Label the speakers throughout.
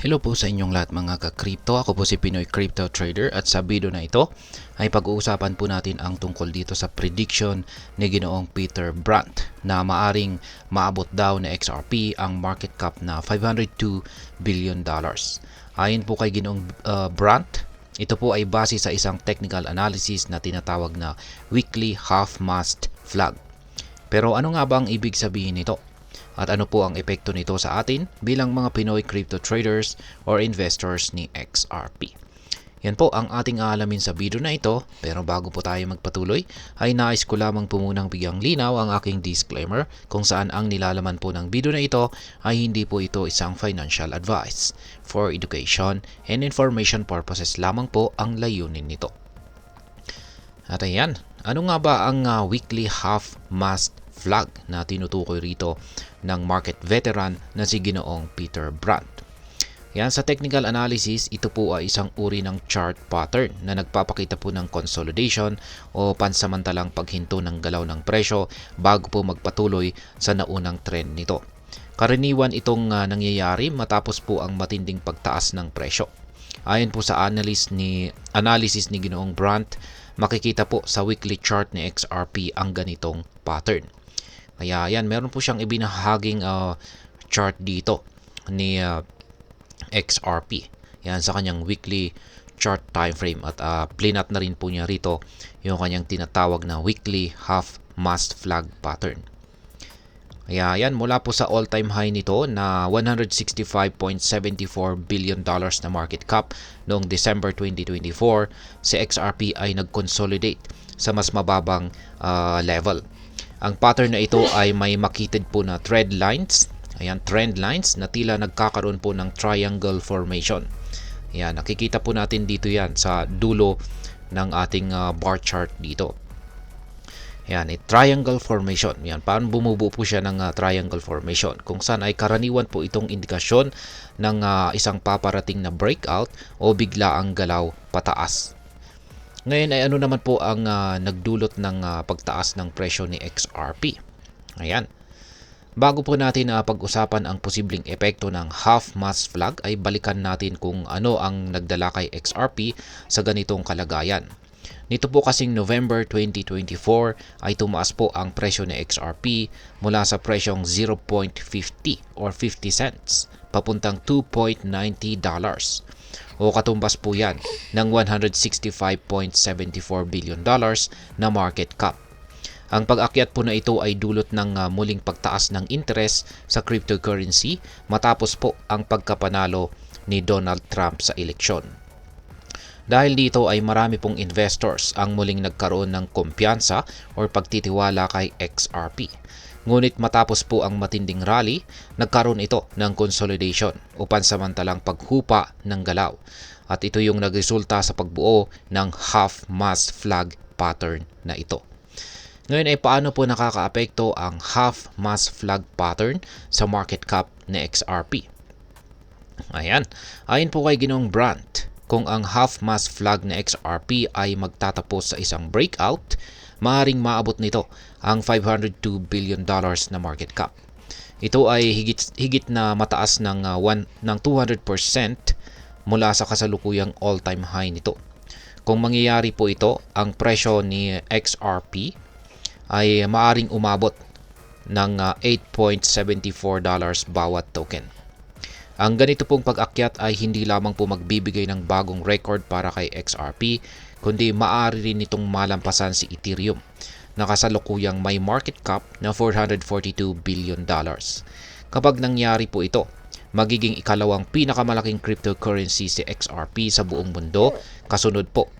Speaker 1: Hello po sa inyong lahat mga ka-crypto. Ako po si Pinoy Crypto Trader at sa video na ito ay pag-uusapan po natin ang tungkol dito sa prediction ni Ginoong Peter Brandt na maaring maabot daw na XRP ang market cap na $502 billion. Ayon po kay Ginoong Brandt, ito po ay base sa isang technical analysis na tinatawag na weekly half-mast flag. Pero ano nga ba ang ibig sabihin nito? At ano po ang epekto nito sa atin bilang mga Pinoy crypto traders or investors ni XRP? Yan po ang ating aalamin sa video na ito, pero bago po tayo magpatuloy ay nais ko lamang po munang bigyang linaw ang aking disclaimer kung saan ang nilalaman po ng video na ito ay hindi po ito isang financial advice. For education and information purposes lamang po ang layunin nito. At ayan, ano nga ba ang weekly half-mast flag na tinutukoy rito ng market veteran na si Ginoong Peter Brandt? Yan, sa technical analysis, ito po ay isang uri ng chart pattern na nagpapakita po ng consolidation o pansamantalang paghinto ng galaw ng presyo bago po magpatuloy sa naunang trend nito. Karaniwan itong nangyayari matapos po ang matinding pagtaas ng presyo. Ayon po sa analysis ni Ginoong Brandt, makikita po sa weekly chart ni XRP ang ganitong pattern. Kaya yan, meron po siyang ibinahaging chart dito ni XRP. Yan sa kanyang weekly chart time frame at plinat na rin po niya rito yung kanyang tinatawag na weekly half-mast flag pattern. Kaya yan, mula po sa all-time high nito na $165.74 billion na market cap noong December 2024, si XRP ay nag-consolidate sa mas mababang level. Ang pattern na ito ay may makitid po na trend lines na tila nagkakaroon po ng triangle formation. Ayan, nakikita po natin dito yan sa dulo ng ating bar chart dito. Yan, triangle formation. Yan, paano bumubuo po siya ng triangle formation? Kung saan ay karaniwan po itong indikasyon ng isang paparating na breakout o biglaang galaw pataas. Ngayon ay ano naman po ang nagdulot ng pagtaas ng presyo ni XRP? Ayan. Bago po natin pag-usapan ang posibleng epekto ng half-mast flag ay balikan natin kung ano ang nagdala kay XRP sa ganitong kalagayan. Nito po kasing November 2024 ay tumaas po ang presyo ng XRP mula sa presyong 0.50 or 50 cents papuntang $2.90 o katumbas po yan ng $165.74 billion na market cap. Ang pag-akyat po na ito ay dulot ng muling pagtaas ng interest sa cryptocurrency matapos po ang pagkapanalo ni Donald Trump sa eleksyon. Dahil dito ay marami pong investors ang muling nagkaroon ng kumpiyansa o pagtitiwala kay XRP. Ngunit matapos po ang matinding rally, nagkaroon ito ng consolidation o pansamantalang paghupa ng galaw. At ito yung nagresulta sa pagbuo ng half-mast flag pattern na ito. Ngayon ay paano po nakakaapekto ang half-mast flag pattern sa market cap ni XRP? Ayan, ayon po kay Ginoong Brandt, kung ang half-mast flag na XRP ay magtatapos sa isang breakout, maaaring maabot nito ang $502 billion na market cap. Ito ay higit na mataas ng 200% mula sa kasalukuyang all-time high nito. Kung mangyayari po ito, ang presyo ni XRP ay maaaring umabot ng $8.74 bawat token. Ang ganito pong pag-akyat ay hindi lamang po magbibigay ng bagong record para kay XRP, kundi maaari rin itong malampasan si Ethereum na kasalukuyang may market cap na $442 billion. Kapag nangyari po ito, magiging ikalawang pinakamalaking cryptocurrency si XRP sa buong mundo, kasunod po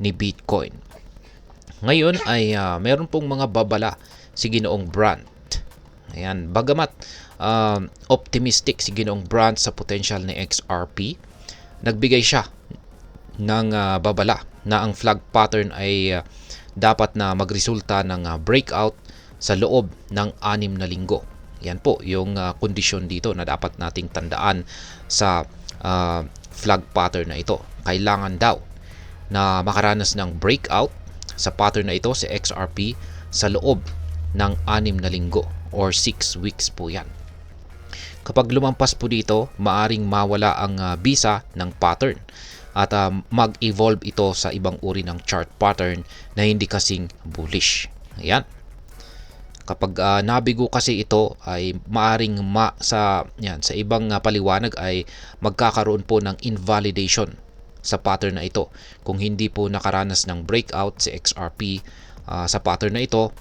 Speaker 1: ni Bitcoin. Ngayon ay meron pong mga babala si Ginoong Brandt. Ayan, bagamat optimistic si Ginoong Brandt sa potential ni XRP, nagbigay siya ng babala na ang flag pattern ay dapat na magresulta ng breakout sa loob ng 6 na linggo. Yan po yung kondisyon dito na dapat nating tandaan sa flag pattern na ito. Kailangan daw na makaranas ng breakout sa pattern na ito si XRP sa loob ng 6 na linggo or 6 weeks po yan. Kapag lumampas po dito, maaring mawala ang bisa ng pattern at mag-evolve ito sa ibang uri ng chart pattern na hindi kasing bullish. Ayan. Kapag nabigo kasi ito ay maaring sa ibang paliwanag ay magkakaroon po ng invalidation sa pattern na ito kung hindi po nakaranas ng breakout si XRP sa pattern na ito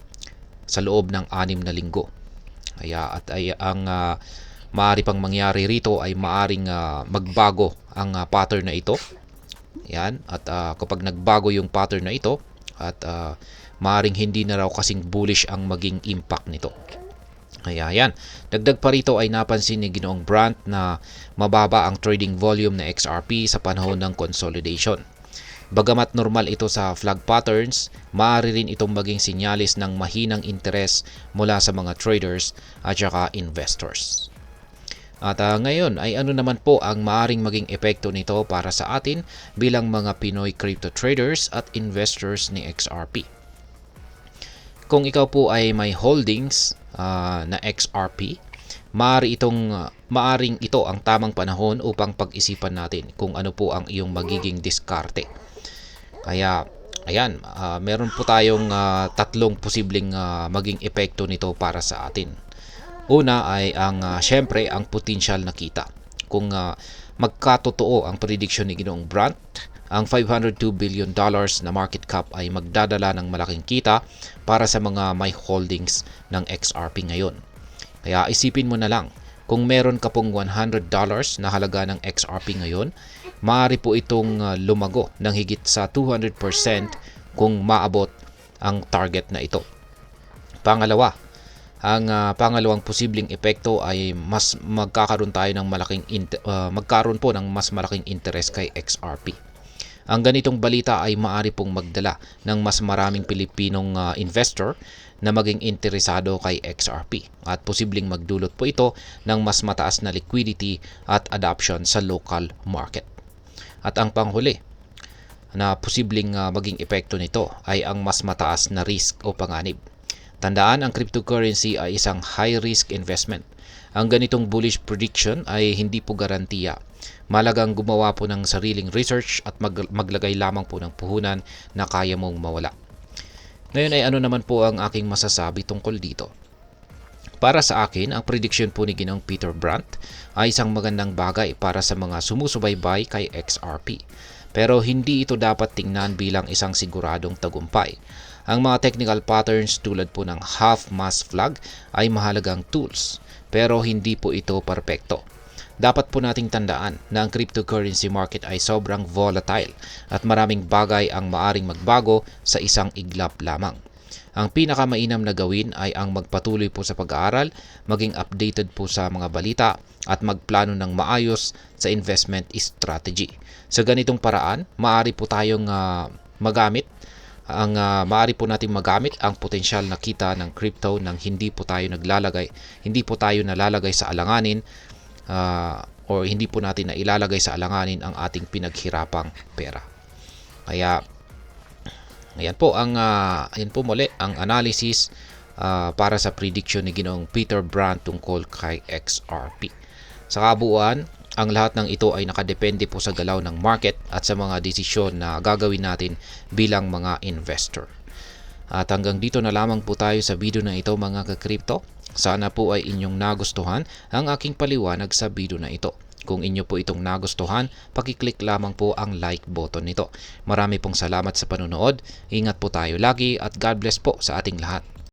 Speaker 1: sa loob ng 6 na linggo. Ang maaari pang mangyari rito ay maaring magbago ang pattern na ito. Yan. At kapag nagbago yung pattern na ito at maaring hindi na raw kasing bullish ang maging impact nito. Kaya yan. Dagdag pa rito ay napansin ni Ginoong Brandt na mababa ang trading volume na XRP sa panahon ng consolidation. Bagamat normal ito sa flag patterns, maaari rin itong maging sinyalis ng mahinang interes mula sa mga traders at saka investors. At ngayon ay ano naman po ang maaring maging epekto nito para sa atin bilang mga Pinoy crypto traders at investors ni XRP. Kung ikaw po ay may holdings na XRP, maaring ito ang tamang panahon upang pag-isipan natin kung ano po ang iyong magiging diskarte. Kaya, ayan, meron po tayong tatlong posibleng maging epekto nito para sa atin. Una ay syempre ang potential na kita. Kung magkatotoo ang prediction ni Ginoong Brandt, ang $502 billion na market cap ay magdadala ng malaking kita para sa mga may holdings ng XRP ngayon. Kaya isipin mo na lang, kung meron ka pong $100 na halaga ng XRP ngayon, maaari po itong lumago ng higit sa 200% kung maabot ang target na ito. Pangalawa, ang pangalawang posibleng epekto ay mas magkakaroon po ng mas malaking interest kay XRP. Ang ganitong balita ay maaari pong magdala ng mas maraming Pilipinong investor na maging interesado kay XRP at posibleng magdulot po ito ng mas mataas na liquidity at adoption sa local market. At ang panghuli na posibleng maging epekto nito ay ang mas mataas na risk o panganib. Tandaan, ang cryptocurrency ay isang high-risk investment. Ang ganitong bullish prediction ay hindi po garantiya. Malagang gumawa po ng sariling research at maglagay lamang po ng puhunan na kaya mong mawala. Ngayon ay ano naman po ang aking masasabi tungkol dito? Para sa akin, ang prediction po ni Ginoong Peter Brandt ay isang magandang bagay para sa mga sumusubaybay kay XRP. Pero hindi ito dapat tingnan bilang isang siguradong tagumpay. Ang mga technical patterns tulad po ng half mass flag ay mahalagang tools, pero hindi po ito perpekto. Dapat po nating tandaan na ang cryptocurrency market ay sobrang volatile at maraming bagay ang maaring magbago sa isang iglap lamang. Ang pinakamainam na gawin ay ang magpatuloy po sa pag-aaral, maging updated po sa mga balita at magplano ng maayos sa investment strategy. Sa ganitong paraan, maaari po tayong maaari po nating magamit ang potensyal na kita ng crypto nang hindi po tayo nalalagay sa alanganin o hindi po natin na ilalagay sa alanganin ang ating pinaghirapang pera. Kaya ayan po muli ang analysis para sa prediction ni Ginoong Peter Brandt tungkol kay XRP. Sa kabuuan, ang lahat ng ito ay nakadepende po sa galaw ng market at sa mga desisyon na gagawin natin bilang mga investor. At hanggang dito na lamang po tayo sa video na ito mga ka-crypto. Sana po ay inyong nagustuhan ang aking paliwanag sa video na ito. Kung inyo po itong nagustuhan, pakiclick lamang po ang like button nito. Marami pong salamat sa panonood. Ingat po tayo lagi at God bless po sa ating lahat.